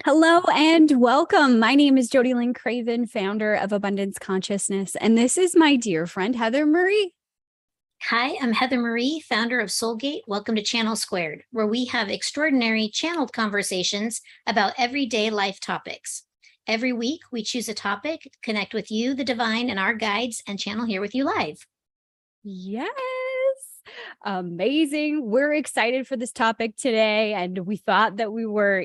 Hello and welcome. My name is Jody Lynn Craven, founder of Abundance Consciousness, and this is my dear friend, Heather Marie. Hi, I'm Heather Marie, founder of Soulgate. Welcome to Channel Squared, where we have extraordinary channeled conversations about everyday life topics. Every week, we choose a topic, connect with you, the divine, and our guides, and channel here with you live. Yes. Amazing. We're excited for this topic today. And we thought that we were,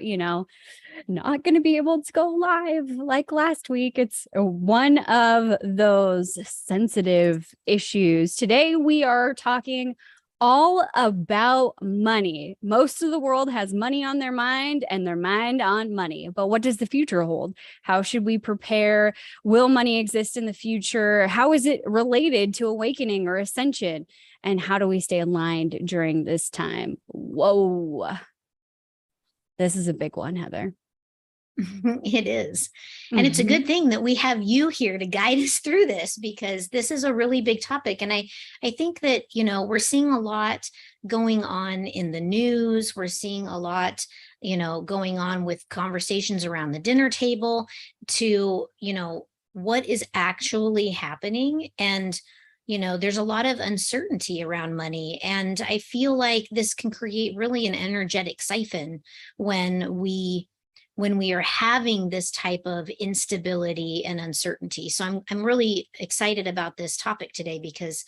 not going to be able to go live like last week. It's one of those sensitive issues. Today, we are talking all about money. Most of the world has money on their mind and their mind on money. But what does the future hold? How should we prepare? Will money exist in the future? How is it related to awakening or ascension? And how do we stay aligned during this time? Whoa. This is a big one, Heather. It is. And it's a good thing that we have you here to guide us through this, because this is a really big topic. And I think that, we're seeing a lot going on in the news. We're seeing a lot, going on with conversations around the dinner table to, what is actually happening. And there's a lot of uncertainty around money. And I feel like this can create really an energetic siphon when we are having this type of instability and uncertainty. So I'm really excited about this topic today, because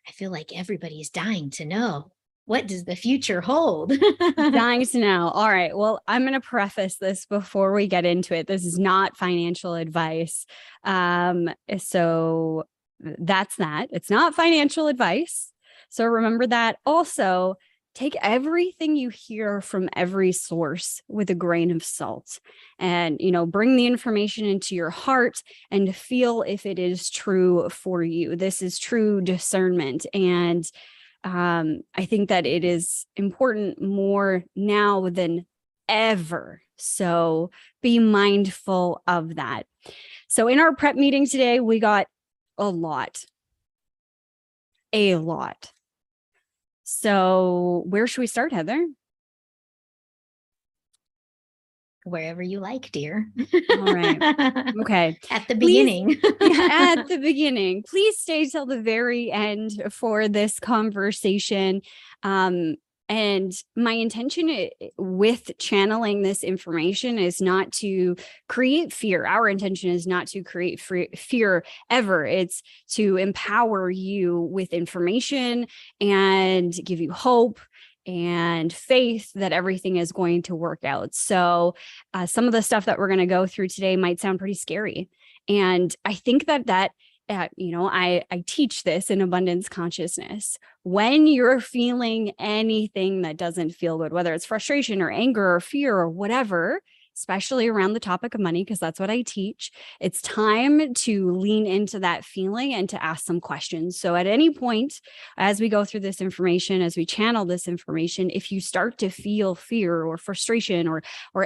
I feel like everybody's dying to know, what does the future hold? Dying to know. All right. Well, I'm going to preface this before we get into it. This is not financial advice. So that's that. It's not financial advice. So remember that. Also, take everything you hear from every source with a grain of salt, and, bring the information into your heart and feel if it is true for you. This is true discernment. And I think that it is important more now than ever. So be mindful of that. So in our prep meeting today, we got a lot. So where should we start, Heather? Wherever you like, dear. All right. Okay. At the beginning. At the beginning. Please stay till the very end for this conversation. And my intention with channeling this information is not to create fear. Our intention is not to create fear ever. It's to empower you with information and give you hope and faith that everything is going to work out. So some of the stuff that we're going to go through today might sound pretty scary. And I think that I teach this in abundance consciousness. When you're feeling anything that doesn't feel good, whether it's frustration or anger or fear or whatever, especially around the topic of money, because that's what I teach, it's time to lean into that feeling and to ask some questions. So at any point, as we go through this information, as we channel this information, if you start to feel fear or frustration or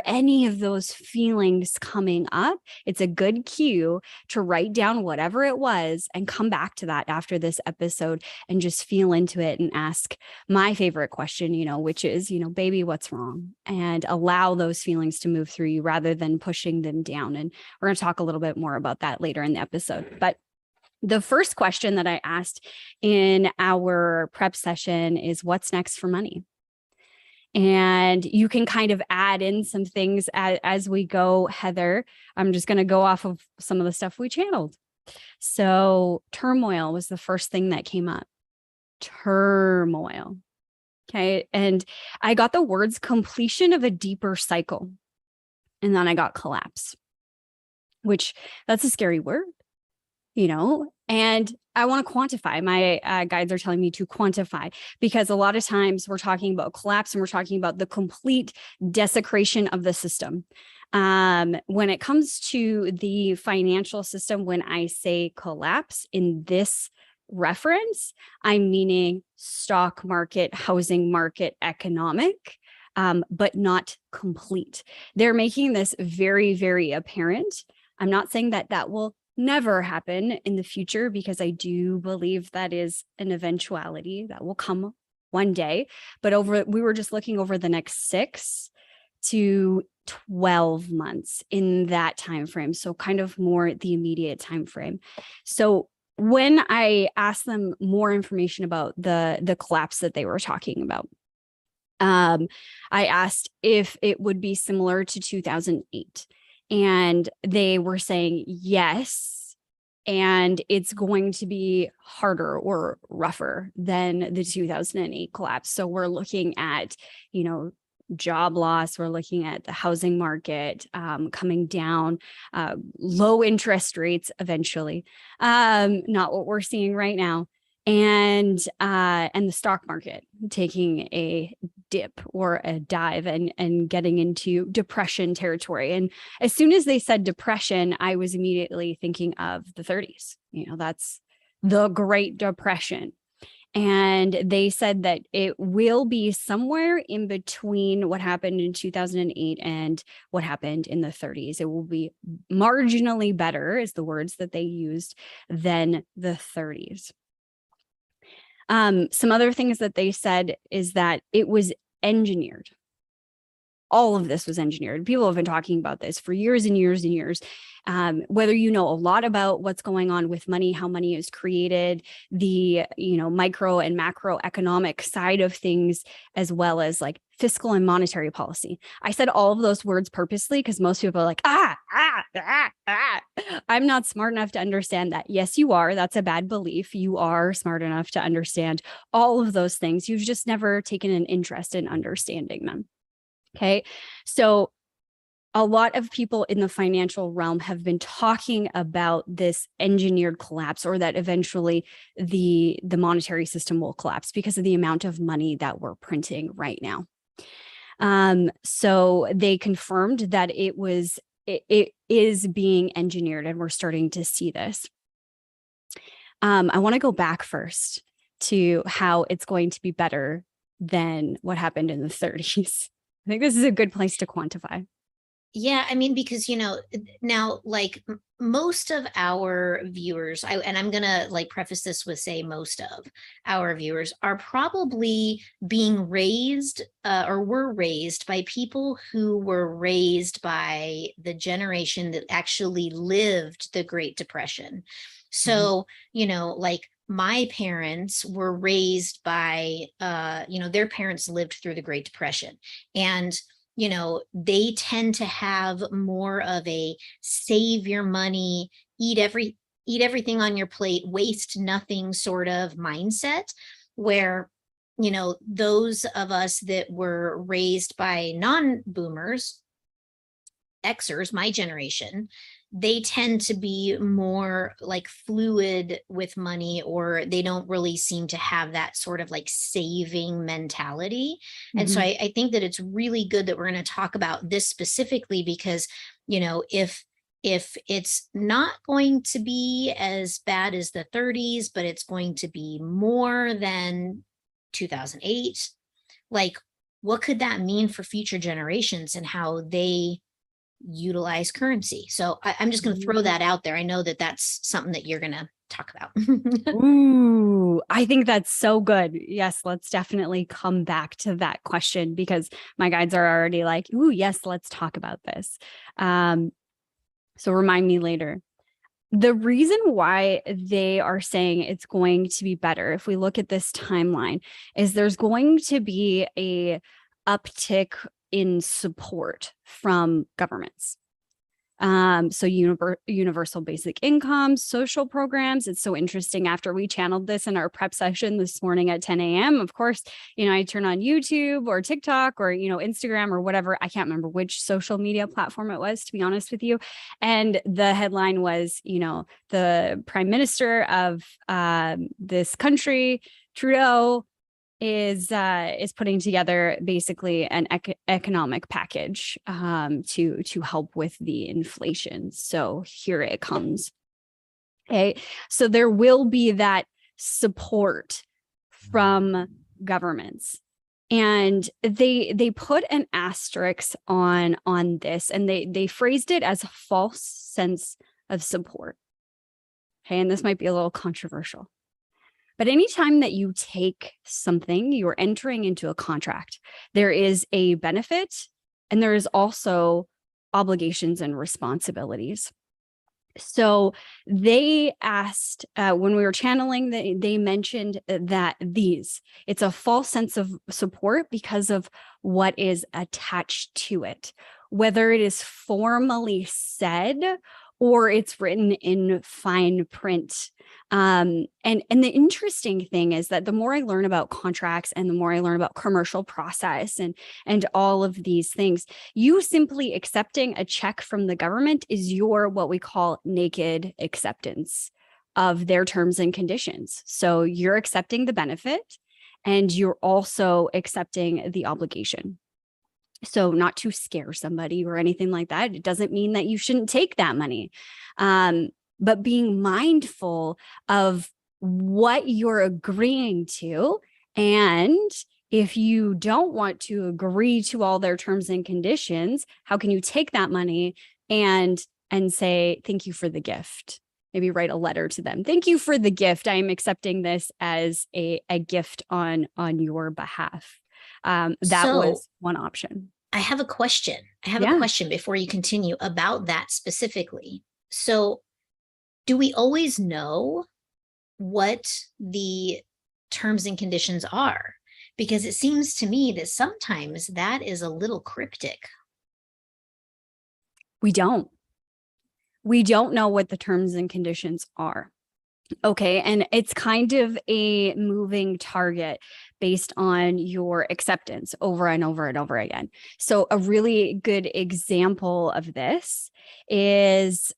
any of those feelings coming up, it's a good cue to write down whatever it was and come back to that after this episode and just feel into it and ask my favorite question, which is, baby, what's wrong? And allow those feelings to move through you rather than pushing them down. And we're going to talk a little bit more about that later in the episode. But the first question that I asked in our prep session is, what's next for money? And you can kind of add in some things as we go, Heather. I'm just going to go off of some of the stuff we channeled. So turmoil was the first thing that came up. Turmoil. Okay. And I got the words completion of a deeper cycle. And then I got collapse, which that's a scary word, and I want to quantify. My guides are telling me to quantify, because a lot of times we're talking about collapse and we're talking about the complete desecration of the system. When it comes to the financial system, when I say collapse in this reference, I'm meaning stock market, housing market, economic, but not complete. They're making this very, very apparent. I'm not saying that that will never happen in the future, because I do believe that is an eventuality that will come one day. But we were just looking over the next 6 to 12 months in that time frame. So kind of more the immediate time frame. So when I asked them more information about the collapse that they were talking about, I asked if it would be similar to 2008, and they were saying yes, and it's going to be harder or rougher than the 2008 collapse. So we're looking at, job loss. We're looking at the housing market coming down, low interest rates eventually, not what we're seeing right now, and the stock market taking a dip or a dive and getting into depression territory. And as soon as they said depression, I was immediately thinking of the 30s. That's the Great Depression. And they said that it will be somewhere in between what happened in 2008 and what happened in the 30s. It will be marginally better, is the words that they used, than the 30s. Some other things that they said is that it was engineered. All of this was engineered. People have been talking about this for years and years and years. Whether you know a lot about what's going on with money, how money is created, the micro and macroeconomic side of things, as well as like fiscal and monetary policy. I said all of those words purposely because most people are like, I'm not smart enough to understand that. Yes, you are. That's a bad belief. You are smart enough to understand all of those things. You've just never taken an interest in understanding them. Okay, so a lot of people in the financial realm have been talking about this engineered collapse, or that eventually the monetary system will collapse because of the amount of money that we're printing right now. So they confirmed that it is being engineered, and we're starting to see this. I want to go back first to how it's going to be better than what happened in the 30s. I think this is a good place to quantify. Yeah, I mean, because, now like most of our viewers, and I'm going to like preface this with say most of our viewers are probably being raised or were raised by people who were raised by the generation that actually lived the Great Depression. So, like my parents were raised by, their parents lived through the Great Depression, and they tend to have more of a save your money, eat everything on your plate, waste nothing sort of mindset, where, those of us that were raised by non-boomers, Xers, my generation, they tend to be more like fluid with money, or they don't really seem to have that sort of like saving mentality. And so I think that it's really good that we're going to talk about this specifically because, if it's not going to be as bad as the 30s, but it's going to be more than 2008, like what could that mean for future generations and how they utilize currency? So I'm just going to throw that out there. I know that that's something that you're going to talk about. Ooh, I think that's so good. Yes, let's definitely come back to that question because my guides are already like, ooh, yes, let's talk about this. So remind me later. The reason why they are saying it's going to be better, if we look at this timeline, is there's going to be a uptick in support from governments. So universal basic income, social programs. It's so interesting. After we channeled this in our prep session this morning at 10 a.m., of course, I turn on YouTube or TikTok or, Instagram or whatever. I can't remember which social media platform it was, to be honest with you. And the headline was, the prime minister of this country, Trudeau, is putting together basically an economic package to help with the inflation. So here it comes. Okay, so there will be that support from governments, and they put an asterisk on this, and they phrased it as a false sense of support. Okay, and this might be a little controversial. But anytime that you take something, you're entering into a contract, there is a benefit and there is also obligations and responsibilities. So they asked, when we were channeling, they mentioned that it's a false sense of support because of what is attached to it, whether it is formally said or it's written in fine print. And the interesting thing is that the more I learn about contracts and the more I learn about commercial process and all of these things, you simply accepting a check from the government is your what we call naked acceptance of their terms and conditions. So you're accepting the benefit and you're also accepting the obligation. So not to scare somebody or anything like that. It doesn't mean that you shouldn't take that money. But being mindful of what you're agreeing to. And if you don't want to agree to all their terms and conditions, how can you take that money and say, thank you for the gift? Maybe write a letter to them. Thank you for the gift. I am accepting this as a gift on your behalf. That was one option. I have a question. A question before you continue about that specifically. So do we always know what the terms and conditions are? Because it seems to me that sometimes that is a little cryptic. We don't know what the terms and conditions are. Okay. And it's kind of a moving target based on your acceptance over and over and over again. So a really good example of this is,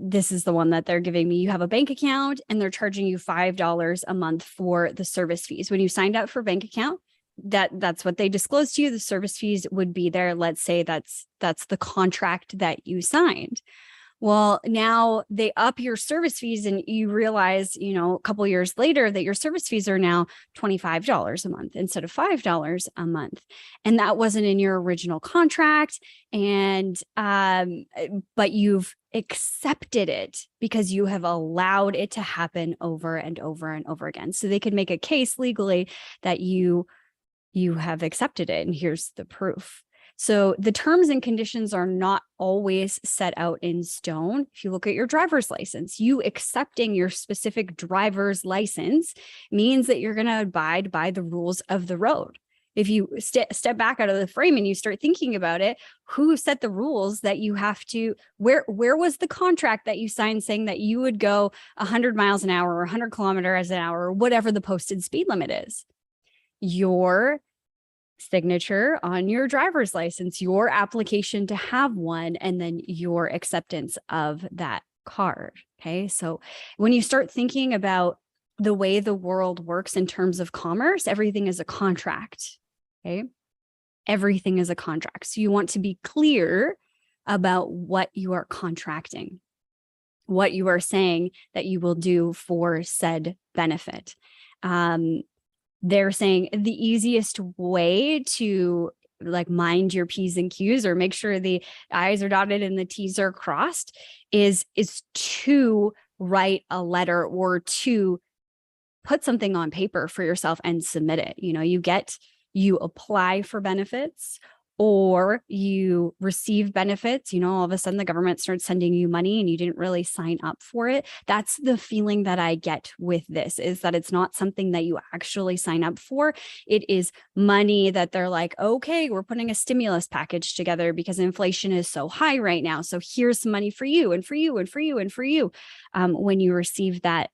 this is the one that they're giving me. You have a bank account and they're charging you $5 a month for the service fees. When you signed up for bank account, that's what they disclosed to you. The service fees would be there. Let's say that's the contract that you signed. Well, now they up your service fees and you realize, a couple of years later that your service fees are now $25 a month instead of $5 a month. And that wasn't in your original contract. And, but you've accepted it because you have allowed it to happen over and over and over again. So they could make a case legally that you have accepted it. And here's the proof. So the terms and conditions are not always set out in stone. If you look at your driver's license, you accepting your specific driver's license means that you're going to abide by the rules of the road. If you step back out of the frame and you start thinking about it, who set the rules that you have to, where was the contract that you signed saying that you would go 100 miles an hour or 100 kilometers an hour or whatever the posted speed limit is? Your signature on your driver's license, your application to have one, and then your acceptance of that card. Okay. So when you start thinking about the way the world works in terms of commerce, everything is a contract. Okay. Everything is a contract. So you want to be clear about what you are contracting, what you are saying that you will do for said benefit. They're saying the easiest way to mind your P's and Q's or make sure the I's are dotted and the T's are crossed is to write a letter or to put something on paper for yourself and submit it. You apply for benefits or you receive benefits, all of a sudden the government starts sending you money and you didn't really sign up for it. That's the feeling that I get with this, is that it's not something that you actually sign up for. It is money that they're like, okay, we're putting a stimulus package together because inflation is so high right now. So here's some money for you and for you and for you and for you. When you receive that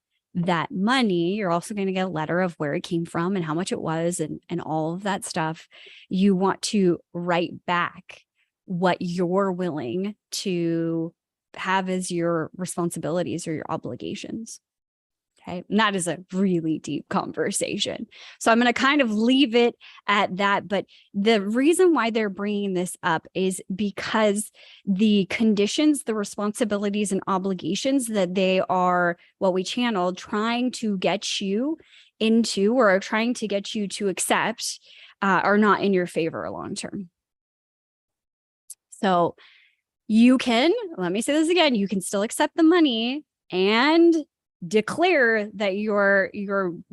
money, you're also going to get a letter of where it came from and how much it was and all of that stuff. You want to write back what you're willing to have as your responsibilities or your obligations. Okay. And that is a really deep conversation. So I'm going to kind of leave it at that. But the reason why they're bringing this up is because the conditions, the responsibilities and obligations that they are, what we channeled, trying to get you into or are trying to get you to accept are not in your favor long term. So you can, let me say this again, you can still accept the money and declare that you're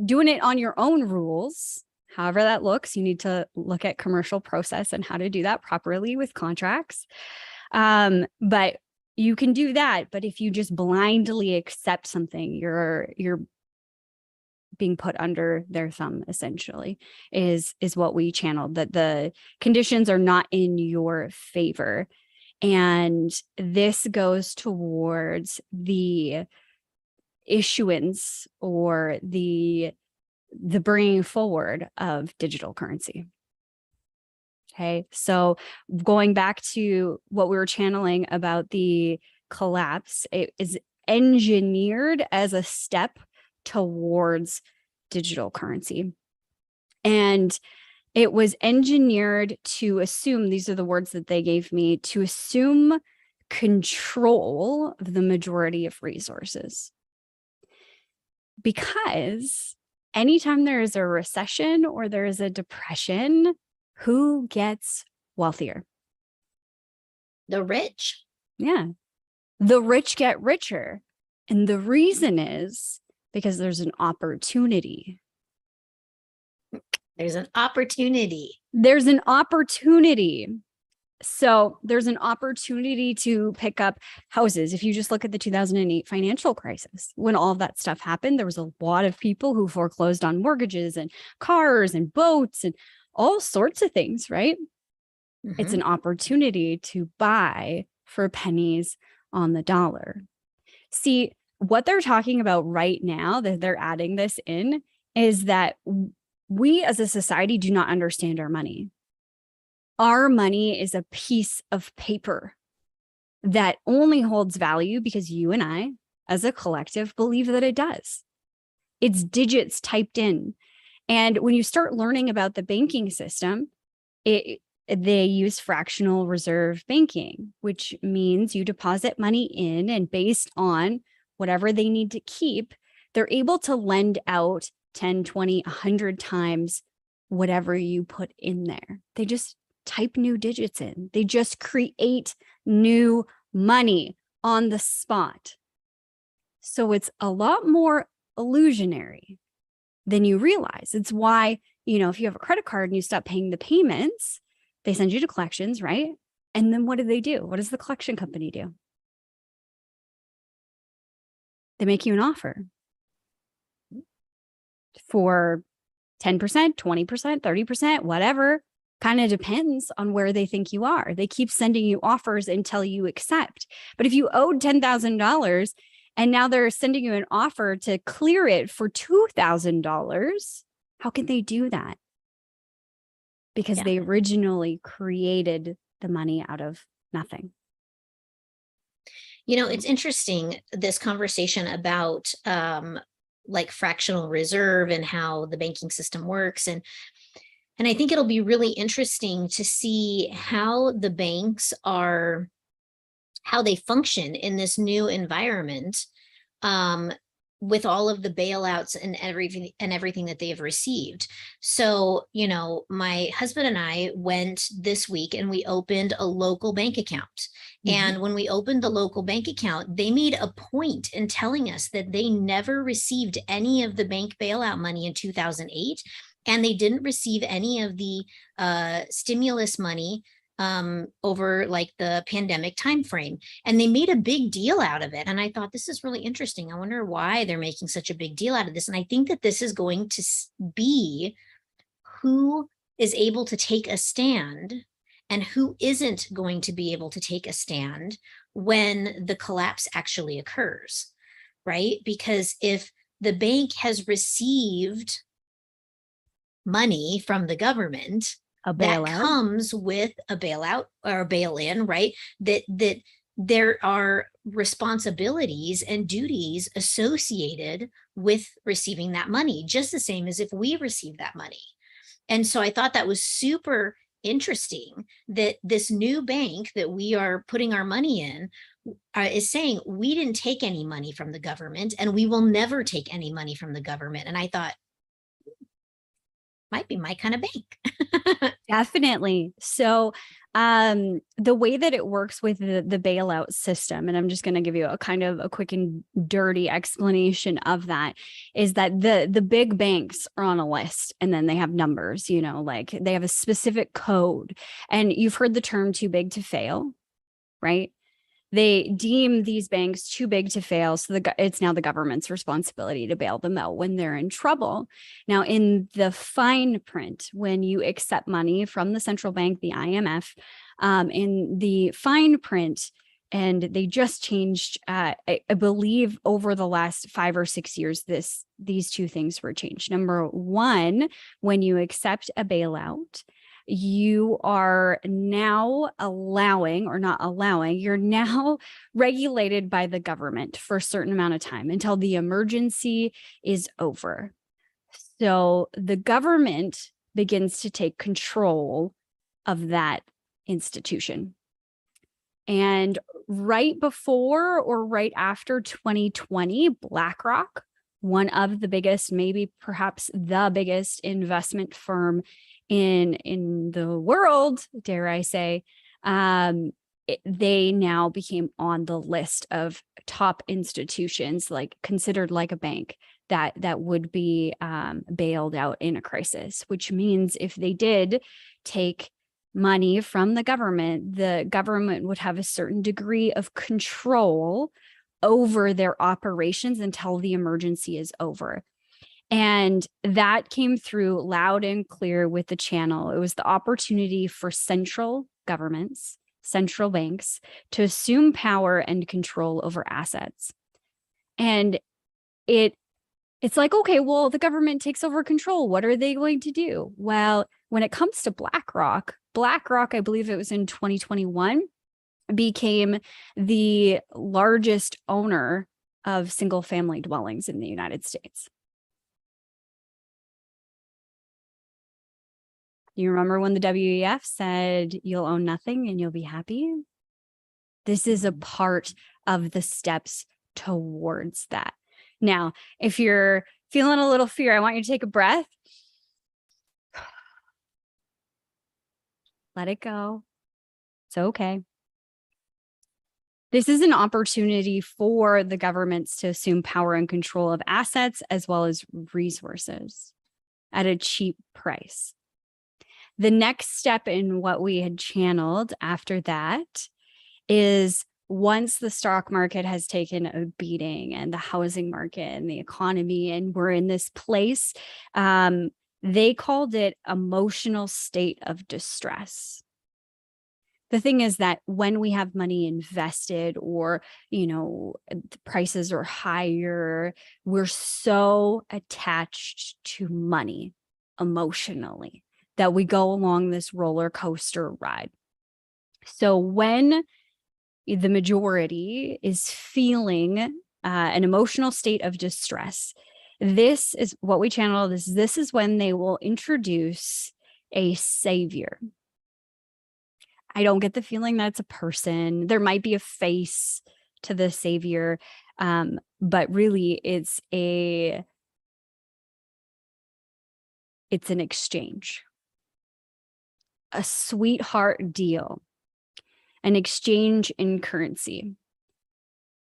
doing it on your own rules, however that looks. You need to look at commercial process and how to do that properly with contracts. But you can do that. But if you just blindly accept something, you're being put under their thumb, essentially, is what we channeled, that the conditions are not in your favor. And this goes towards the issuance or the bringing forward of digital currency. Okay, so going back to what we were channeling about the collapse, it is engineered as a step towards digital currency. And it was engineered to assume, these are the words that they gave me, to assume control of the majority of resources. Because anytime there is a recession or there is a depression, who gets wealthier? The rich. Yeah. The rich get richer. And the reason is because there's an opportunity. There's an opportunity. There's an opportunity. So there's an opportunity to pick up houses. If you just look at the 2008 financial crisis, when all of that stuff happened, there was a lot of people who foreclosed on mortgages and cars and boats and all sorts of things, right? Mm-hmm. It's an opportunity to buy for pennies on the dollar. See, what they're talking about right now, that they're adding this in, is that we as a society do not understand our money. Our money is a piece of paper that only holds value because you and I, as a collective, believe that it does. It's digits typed in. And when you start learning about the banking system, they use fractional reserve banking, which means you deposit money in, and based on whatever they need to keep, they're able to lend out 10, 20, 100 times whatever you put in there. They just type new digits in. They just create new money on the spot. So it's a lot more illusionary than you realize. It's why, if you have a credit card and you stop paying the payments, they send you to collections, right? And then what do? What does the collection company do? They make you an offer for 10%, 20%, 30%, whatever. Kind of depends on where they think you are. They keep sending you offers until you accept. But if you owed $10,000 and now they're sending you an offer to clear it for $2,000, how can they do that? Because they originally created the money out of nothing. It's interesting, this conversation about like fractional reserve and how the banking system works. And I think it'll be really interesting to see how the banks how they function in this new environment, with all of the bailouts and everything that they've received. So, my husband and I went this week and we opened a local bank account. Mm-hmm. And when we opened the local bank account, they made a point in telling us that they never received any of the bank bailout money in 2008. And they didn't receive any of the stimulus money over like the pandemic timeframe. And they made a big deal out of it. And I thought, this is really interesting. I wonder why they're making such a big deal out of this. And I think that this is going to be who is able to take a stand and who isn't going to be able to take a stand when the collapse actually occurs, right? Because if the bank has received money from the government, that comes with a bailout or a bail-in, right? That there are responsibilities and duties associated with receiving that money, just the same as if we receive that money. And so I thought that was super interesting that this new bank that we are putting our money in is saying we didn't take any money from the government and we will never take any money from the government. And I thought, might be my kind of bank. Definitely. So The way that it works with the bailout system, and I'm just going to give you a kind of a quick and dirty explanation of that, is that the big banks are on a list, and then they have numbers, like they have a specific code. And you've heard the term too big to fail, right? They deem these banks too big to fail. So it's now the government's responsibility to bail them out when they're in trouble. Now, in the fine print, when you accept money from the central bank, the IMF, in the fine print, and they just changed, I believe over the last 5 or 6 years, these two things were changed. Number one, when you accept a bailout, you are now you're now regulated by the government for a certain amount of time until the emergency is over. So the government begins to take control of that institution. And right before or right after 2020, BlackRock, one of the biggest, maybe perhaps the biggest investment firm in the world, dare I say, they now became on the list of top institutions, like considered like a bank that would be bailed out in a crisis, which means if they did take money from the government would have a certain degree of control over their operations until the emergency is over. And that came through loud and clear with the channel. It was the opportunity for central governments, central banks, to assume power and control over assets. And it's like, okay, well, the government takes over control. What are they going to do? Well, when it comes to BlackRock, I believe it was in 2021, became the largest owner of single family dwellings in the United States. You remember when the WEF said you'll own nothing and you'll be happy? This is a part of the steps towards that. Now, if you're feeling a little fear, I want you to take a breath. Let it go. It's okay. This is an opportunity for the governments to assume power and control of assets as well as resources at a cheap price. The next step in what we had channeled after that is once the stock market has taken a beating and the housing market and the economy, and we're in this place, they called it emotional state of distress. The thing is that when we have money invested or, the prices are higher, we're so attached to money emotionally that we go along this roller coaster ride. So when the majority is feeling an emotional state of distress, this is what we channel. This is when they will introduce a savior. I don't get the feeling that it's a person. There might be a face to the savior, but really it's an exchange, a sweetheart deal, an exchange in currency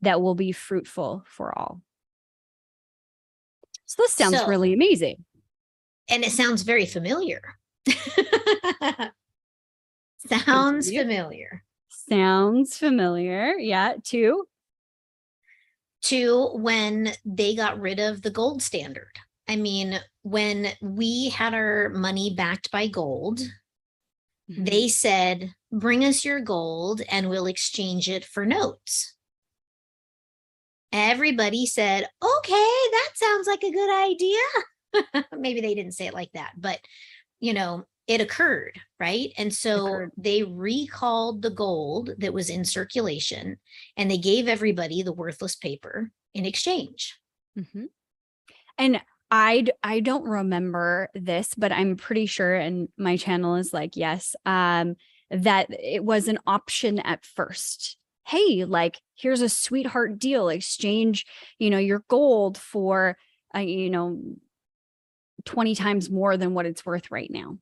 that will be fruitful for all. So this sounds really amazing. And it sounds very familiar. Sounds familiar. Sounds familiar. Yeah. To when they got rid of the gold standard. I mean, when we had our money backed by gold, they said, bring us your gold and we'll exchange it for notes. Everybody said, okay, that sounds like a good idea. Maybe they didn't say it like that, but it occurred, right? And so they recalled the gold that was in circulation and they gave everybody the worthless paper in exchange. And I don't remember this, but I'm pretty sure, and my channel is like, yes, that it was an option at first. Hey, like, here's a sweetheart deal, exchange, your gold for, 20 times more than what it's worth right now.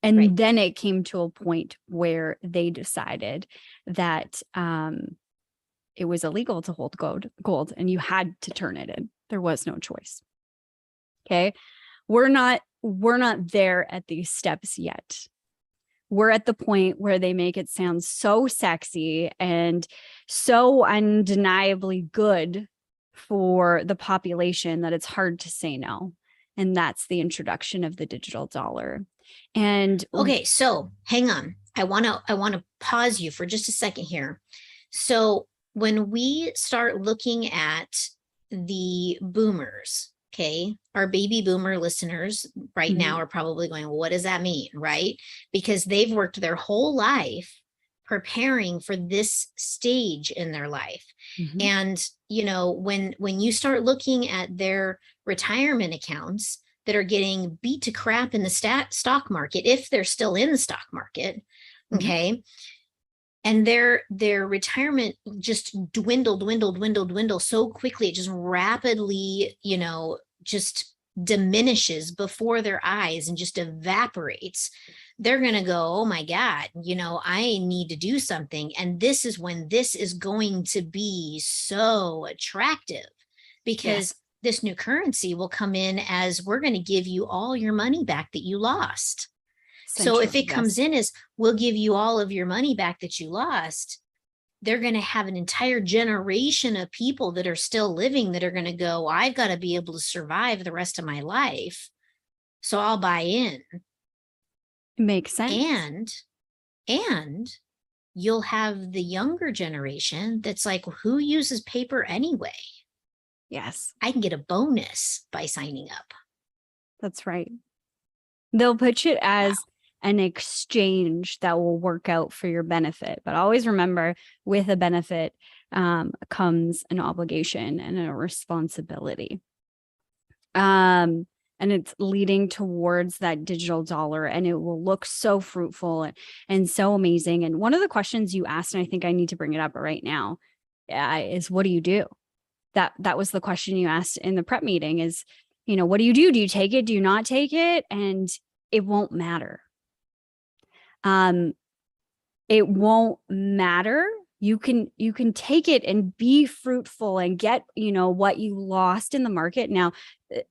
And Right. then it came to a point where they decided that it was illegal to hold gold and you had to turn it in. There was no choice. Okay. We're not there at these steps yet. We're at the point where they make it sound so sexy and so undeniably good for the population that it's hard to say no. And that's the introduction of the digital dollar. And okay, so hang on. I want to pause you for just a second here. So when we start looking at the boomers, okay, our baby boomer listeners right now are probably going, well, what does that mean? Right? Because they've worked their whole life preparing for this stage in their life. And, you know, when you start looking at their retirement accounts that are getting beat to crap in the stock market, if they're still in the stock market, okay, and their retirement just dwindle so quickly, it just rapidly, you know, just diminishes before their eyes and just evaporates. They're going to go, oh my God, you know, I need to do something. And this is when this is going to be so attractive, because this new currency will come in as, we're going to give you all your money back that you lost. So if it comes in as, we'll give you all of your money back that you lost, they're going to have an entire generation of people that are still living that are going to go, I've got to be able to survive the rest of my life, so I'll buy in. It makes sense. And you'll have the younger generation that's like, who uses paper anyway? Yes. I can get a bonus by signing up. That's right. They'll pitch it as an exchange that will work out for your benefit. But always remember, with a benefit comes an obligation and a responsibility. And it's leading towards that digital dollar, and it will look so fruitful and so amazing. And one of the questions you asked, and I think I need to bring it up right now, is what do you do? That was the question you asked in the prep meeting is, you know, what do you do? Do you take it? Do you not take it? And it won't matter. It won't matter. You can take it and be fruitful and get, you know, what you lost in the market. Now,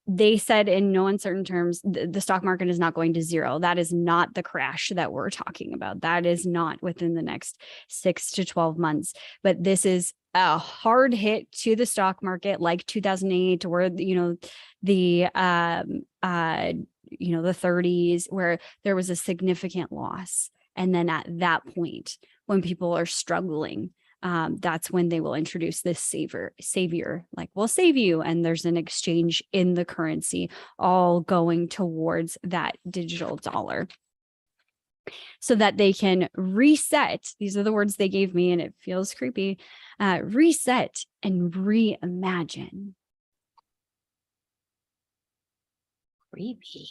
they said in no uncertain terms, the stock market is not going to zero. That is not the crash that we're talking about. That is not within the next 6 to 12 months. But this is a hard hit to the stock market, like 2008, where, you know, the 30s, where there was a significant loss. And then at that point, when people are struggling, that's when they will introduce this savior, like, we'll save you. And there's an exchange in the currency, all going towards that digital dollar, so that they can reset. These are the words they gave me, and it feels creepy. Reset and reimagine. Creepy.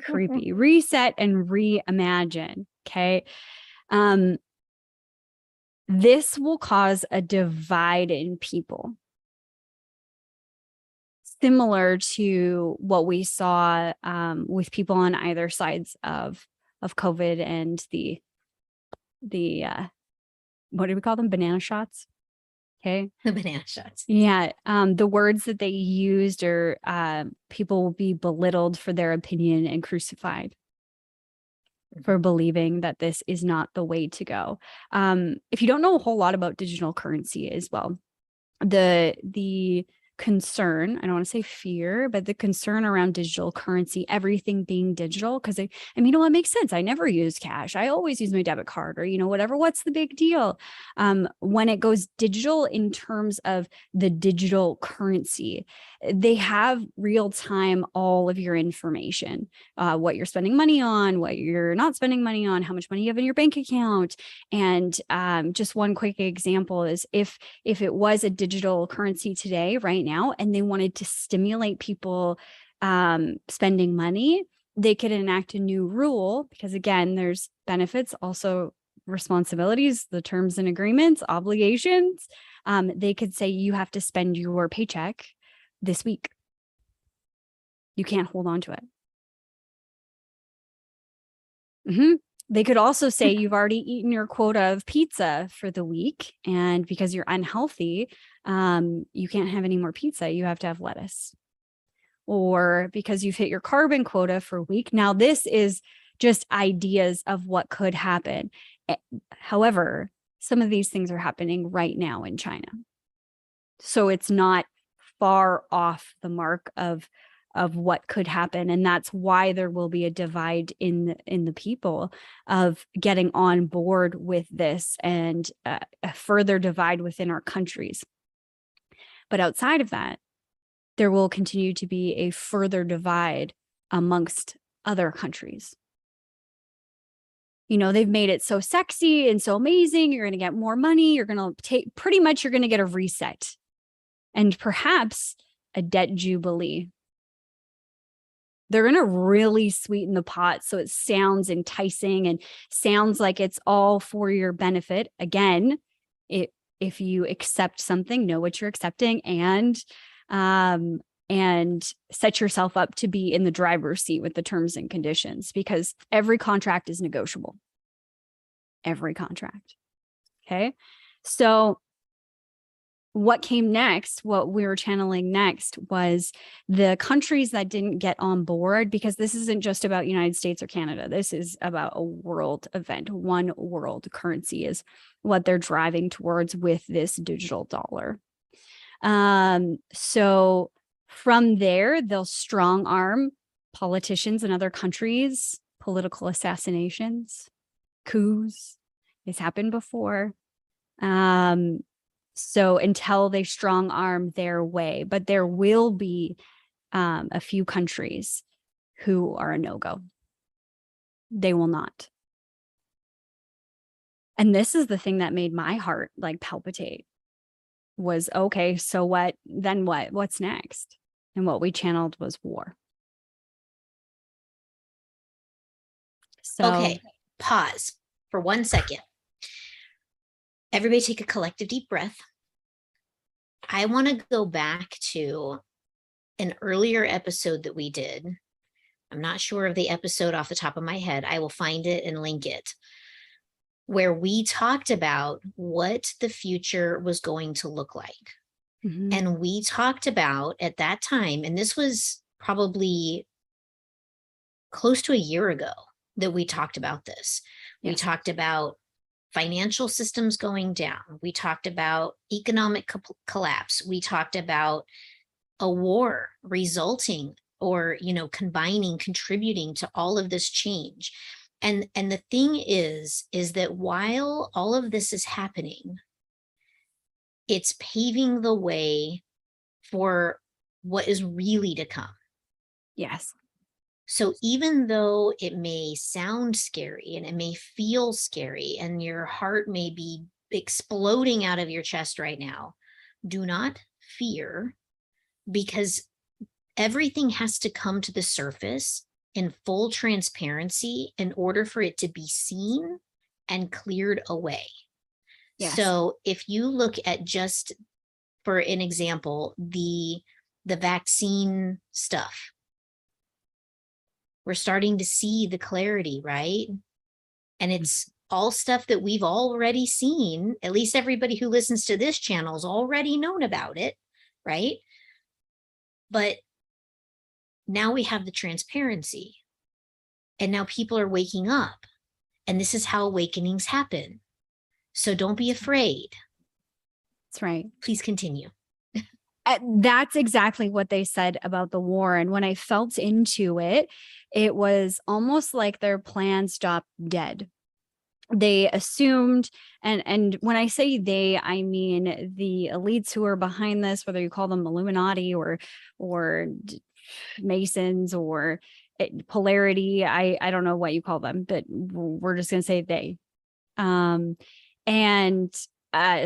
Creepy. Reset and reimagine. Okay. This will cause a divide in people, similar to what we saw with people on either sides of COVID and the what do we call them? Banana shots. Okay. The banana shots. Yeah. The words that they used are people will be belittled for their opinion and crucified for believing that this is not the way to go. If you don't know a whole lot about digital currency as well, the concern, I don't want to say fear, but the concern around digital currency, everything being digital, because I mean, you know, it makes sense. I never use cash. I always use my debit card, or, you know, whatever. What's the big deal? When it goes digital in terms of the digital currency, they have real time all of your information, what you're spending money on, what you're not spending money on, how much money you have in your bank account. And just one quick example is if it was a digital currency today, right now, and they wanted to stimulate people spending money, they could enact a new rule, because again, there's benefits, also responsibilities, the terms and agreements, obligations. They could say you have to spend your paycheck this week. You can't hold on to it. Mhm. They could also say you've already eaten your quota of pizza for the week, and because you're unhealthy, you can't have any more pizza. You have to have lettuce. Or because you've hit your carbon quota for a week. Now, this is just ideas of what could happen. However, some of these things are happening right now in China. So it's not far off the mark of what could happen, and that's why there will be a divide in the people of getting on board with this, and a further divide within our countries. But outside of that, there will continue to be a further divide amongst other countries. They've made it so sexy and so amazing. You're going to get more money. You're going to you're going to get a reset, and perhaps a debt jubilee. They're going to really sweeten the pot so it sounds enticing and sounds like it's all for your benefit. Again, if you accept something, know what you're accepting, and set yourself up to be in the driver's seat with the terms and conditions, because every contract is negotiable. Every contract. Okay. So what came next, what we were channeling next, was the countries that didn't get on board, because this isn't just about United States or Canada. This is about a world event. One world currency is what they're driving towards with this digital dollar. So from there, they'll strong arm politicians in other countries, political assassinations, coups. It's happened before. So until they strong arm their way, but there will be a few countries who are a no-go. They will not. And this is the thing that made my heart palpitate, was, okay, so what, then what? What's next? And what we channeled was war. So, okay, pause for 1 second. Everybody take a collective deep breath. I want to go back to an earlier episode that we did. I'm not sure of the episode off the top of my head. I will find it and link it, where we talked about what the future was going to look like. Mm-hmm. And we talked about, at that time, and this was probably close to a year ago that we talked about this. Yeah. We talked about financial systems going down. We talked about economic collapse. We talked about a war resulting, or, combining, contributing to all of this change. And the thing is that while all of this is happening, it's paving the way for what is really to come. Yes. So even though it may sound scary and it may feel scary and your heart may be exploding out of your chest right now, do not fear, because everything has to come to the surface in full transparency in order for it to be seen and cleared away. Yes. So if you look at, just for an example, the vaccine stuff, we're starting to see the clarity, right? And it's all stuff that we've already seen. At least everybody who listens to this channel has already known about it, right? But now we have the transparency, and now people are waking up, and this is how awakenings happen. So don't be afraid. That's right. Please continue. That's exactly what they said about the war. And when I felt into it, it was almost like their plan stopped dead. They assumed, and when I say they, I mean the elites who are behind this, whether you call them Illuminati or Masons or polarity, I don't know what you call them, but we're just going to say they.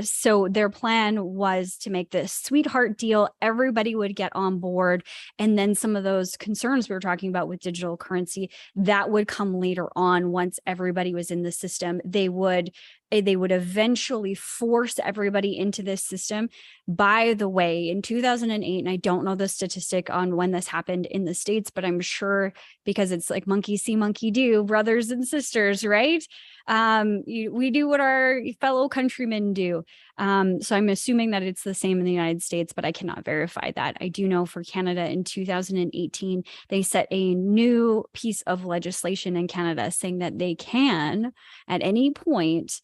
So their plan was to make this sweetheart deal. Everybody would get on board. And then some of those concerns we were talking about with digital currency, that would come later on. Once everybody was in the system, they would they would eventually force everybody into this system. By the way, in 2008, and I don't know the statistic on when this happened in the States, but I'm sure, because it's like monkey see, monkey do, brothers and sisters, right? We do what our fellow countrymen do. So I'm assuming that it's the same in the United States, but I cannot verify that. I do know for Canada in 2018, they set a new piece of legislation in Canada saying that they can, at any point,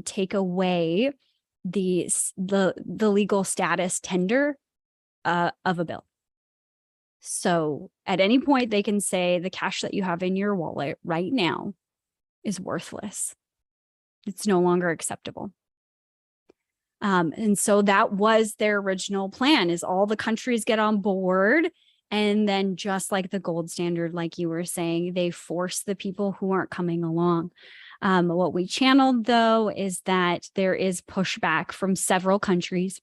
take away the legal status tender of a bill. So at any point, they can say the cash that you have in your wallet right now is worthless. It's no longer acceptable. And so that was their original plan, is all the countries get on board. And then, just like the gold standard, like you were saying, they force the people who aren't coming along. What we channeled, though, is that there is pushback from several countries,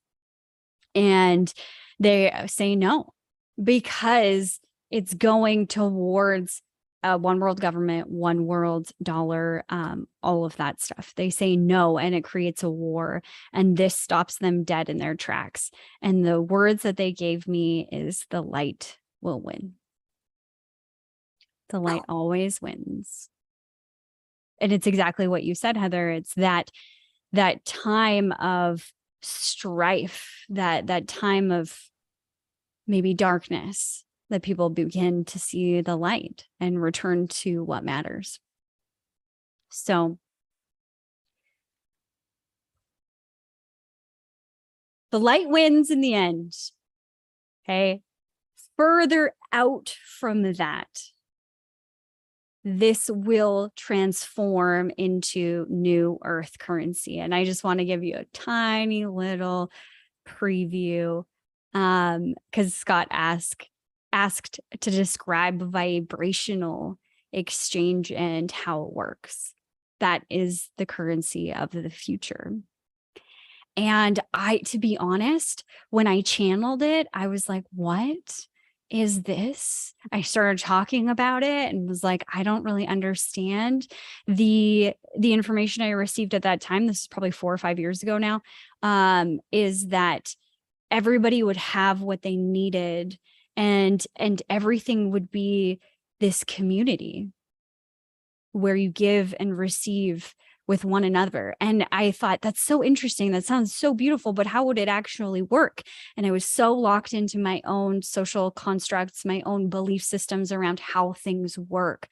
and they say no, because it's going towards one world government, one world dollar, all of that stuff. They say no, and it creates a war, and this stops them dead in their tracks. And the words that they gave me is, the light will win. The light always wins. And it's exactly what you said, Heather. It's that time of strife, that time of maybe darkness, that people begin to see the light and return to what matters. So the light wins in the end. Okay. Further out from that, this will transform into new earth currency. And I just want to give you a tiny little preview, because Scott asked to describe vibrational exchange and how it works. That is the currency of the future. And to be honest, when I channeled it, I was like, what is this? I started talking about it and was like, I don't really understand the information I received at that time. This is probably 4 or 5 years ago now, is that everybody would have what they needed, and everything would be this community where you give and receive with one another. And I thought, that's so interesting. That sounds so beautiful, but how would it actually work? And I was so locked into my own social constructs, my own belief systems around how things work.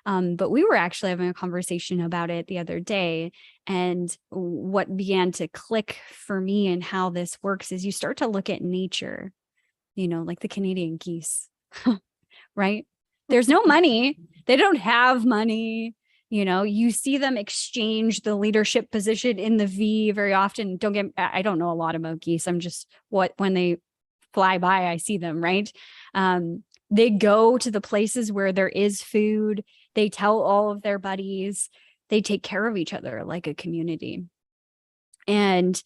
But we were actually having a conversation about it the other day. And what began to click for me and how this works is you start to look at nature, like the Canadian geese, right? There's no money. They don't have money. You see them exchange the leadership position in the V very often. I don't know a lot about geese. I'm just when they fly by, I see them, right? They go to the places where there is food. They tell all of their buddies. They take care of each other like a community. And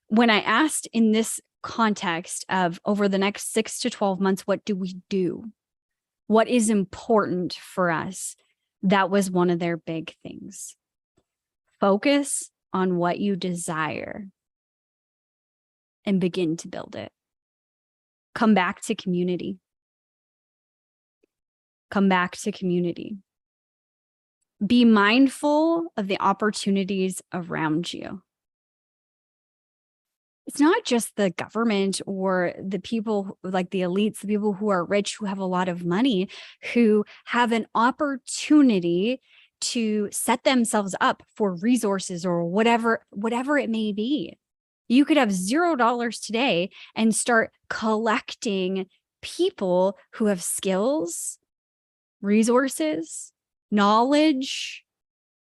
when I asked in this context of over the next 6 to 12 months, what do we do? What is important for us? That was one of their big things. Focus on what you desire and begin to build it. Come back to community. Come back to community. Be mindful of the opportunities around you. It's not just the government or the people like the elites, the people who are rich, who have a lot of money, who have an opportunity to set themselves up for resources or whatever it may be. You could have $0 today and start collecting people who have skills, resources, knowledge,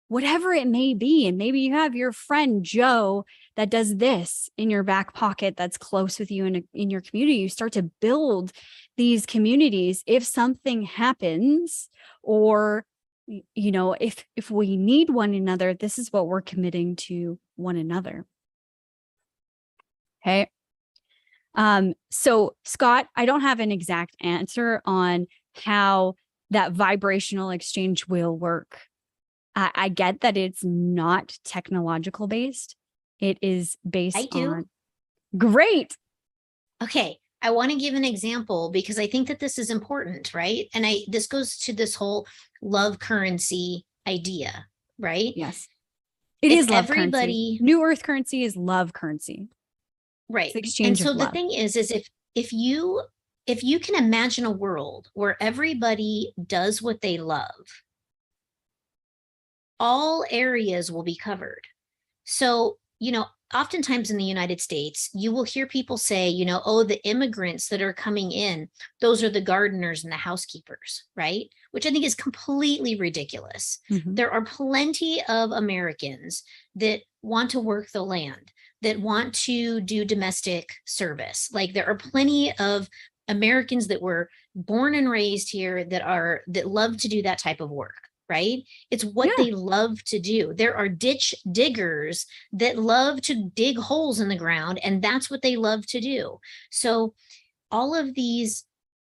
whatever it may be. And maybe you have your friend Joe that does this in your back pocket that's close with you in your community. You start to build these communities. If something happens, or if we need one another, this is what we're committing to one another. Okay. So Scott, I don't have an exact answer on how that vibrational exchange will work. I get that it's not technological based. It is based I do. on great. Okay. I want to give an example because I think that this is important, right? And this goes to this whole love currency idea, right? Yes. It If is love currency. everybody, New Earth currency is love currency. right? It's the And exchange so of the love. thing is if you can imagine a world where everybody does what they love, all areas will be covered. So, oftentimes in the United States, you will hear people say, oh, the immigrants that are coming in, those are the gardeners and the housekeepers, right? Which I think is completely ridiculous. Mhm. There are plenty of Americans that want to work the land, that want to do domestic service. Like there are plenty of Americans that were born and raised here that love to do that type of work, right? It's what Yeah. they love to do. There are ditch diggers that love to dig holes in the ground, and that's what they love to do. So all of these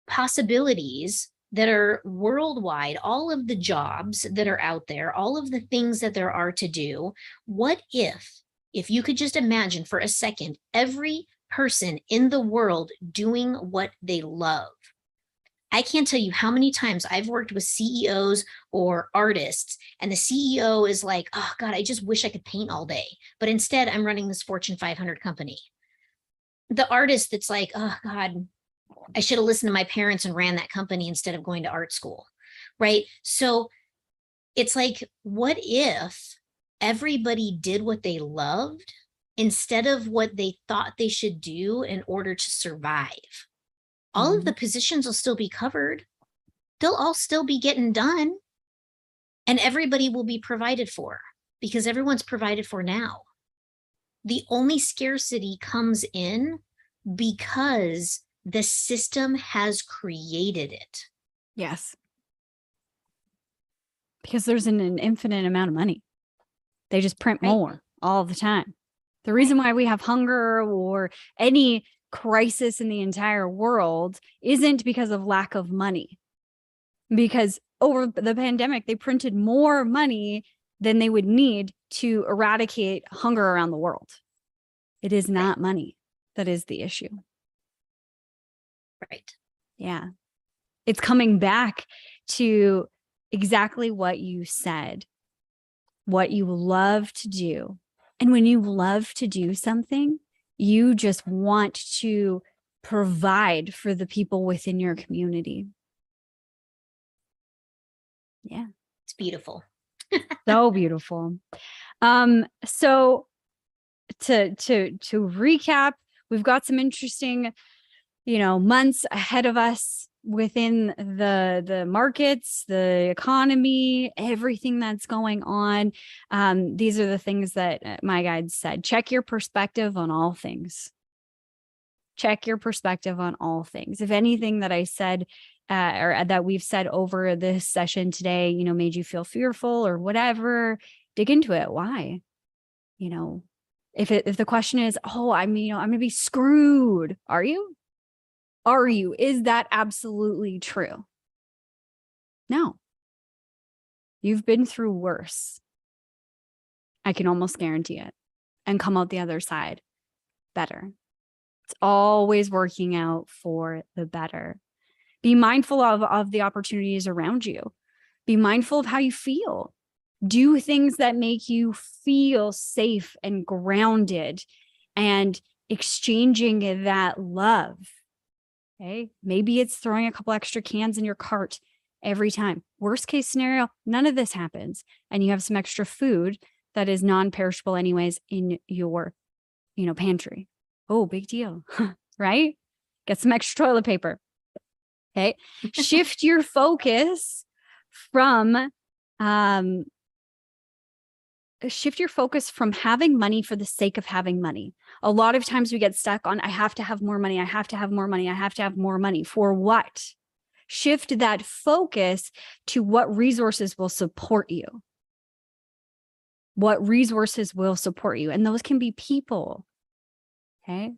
possibilities that are worldwide, all of the jobs that are out there, all of the things that there are to do, what if you could just imagine for a second, every person in the world doing what they love? I can't tell you how many times I've worked with CEOs or artists, and the CEO is like, oh God, I just wish I could paint all day. But instead, I'm running this Fortune 500 company. The artist that's like, oh God, I should have listened to my parents and ran that company instead of going to art school. Right. So it's like, what if everybody did what they loved instead of what they thought they should do in order to survive? All of the positions will still be covered. They'll all still be getting done, and everybody will be provided for because everyone's provided for now. The only scarcity comes in because the system has created it. Yes. Because there's an infinite amount of money. They just print Right. more all the time. The reason why we have hunger or any crisis in the entire world isn't because of lack of money. Because over the pandemic, they printed more money than they would need to eradicate hunger around the world. It is not money that is the issue. Right. Yeah. It's coming back to exactly what you said, what you love to do. And when you love to do something, you just want to provide for the people within your community. Yeah. It's beautiful. So beautiful. So to recap, we've got some interesting, months ahead of us within the markets, the economy, everything that's going on. These are the things that my guide said. Check your perspective on all things. Check your perspective on all things. If anything that I said or that we've said over this session today, made you feel fearful or whatever, dig into it. Why? If the question is, oh, I'm going to be screwed. Are you? Are you? Is that absolutely true? No. You've been through worse. I can almost guarantee it. And come out the other side better. It's always working out for the better. Be mindful of the opportunities around you. Be mindful of how you feel. Do things that make you feel safe and grounded and exchanging that love. Okay. Maybe it's throwing a couple extra cans in your cart every time. Worst case scenario, none of this happens. And you have some extra food that is non-perishable anyways in your, pantry. Oh, big deal, right? Get some extra toilet paper. Okay. Shift your focus from having money for the sake of having money. A lot of times we get stuck on, I have to have more money. I have to have more money. I have to have more money. For what? Shift that focus to what resources will support you. What resources will support you? And those can be people. Okay.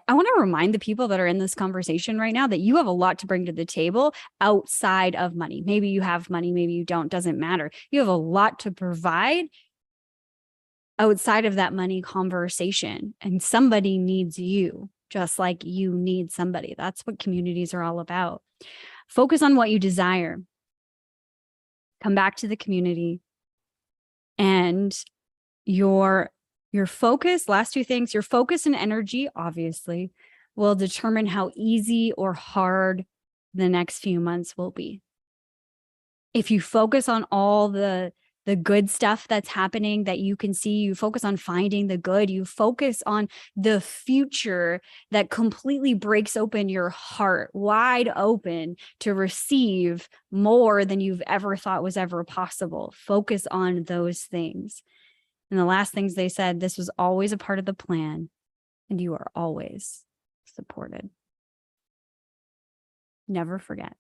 I want to remind the people that are in this conversation right now that you have a lot to bring to the table outside of money. Maybe you have money, maybe you don't, doesn't matter. You have a lot to provide outside of that money conversation, and somebody needs you just like you need somebody. That's what communities are all about. Focus on what you desire. Come back to the community, and your focus, last two things, your focus and energy, obviously, will determine how easy or hard the next few months will be. If you focus on all the good stuff that's happening that you can see, you focus on finding the good, you focus on the future that completely breaks open your heart wide open to receive more than you've ever thought was ever possible. Focus on those things. And the last things they said, this was always a part of the plan, and you are always supported. Never forget.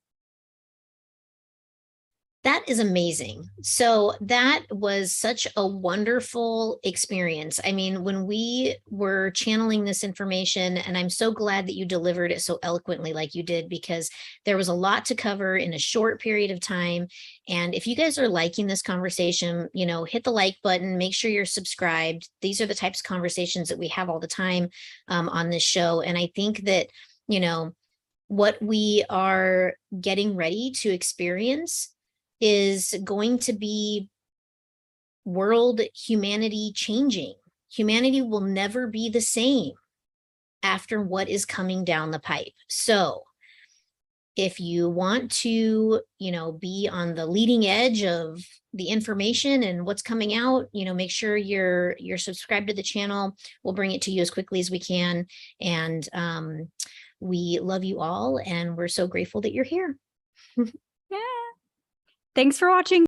That is amazing. So that was such a wonderful experience. I mean, when we were channeling this information, and I'm so glad that you delivered it so eloquently like you did, because there was a lot to cover in a short period of time. And if you guys are liking this conversation, hit the like button, make sure you're subscribed. These are the types of conversations that we have all the time on this show. And I think that, what we are getting ready to experience is going to be world humanity changing. Humanity will never be the same after what is coming down the pipe. So if you want to, be on the leading edge of the information and what's coming out, make sure you're subscribed to the channel. We'll bring it to you as quickly as we can. And we love you all, and we're so grateful that you're here. Yeah. Thanks for watching.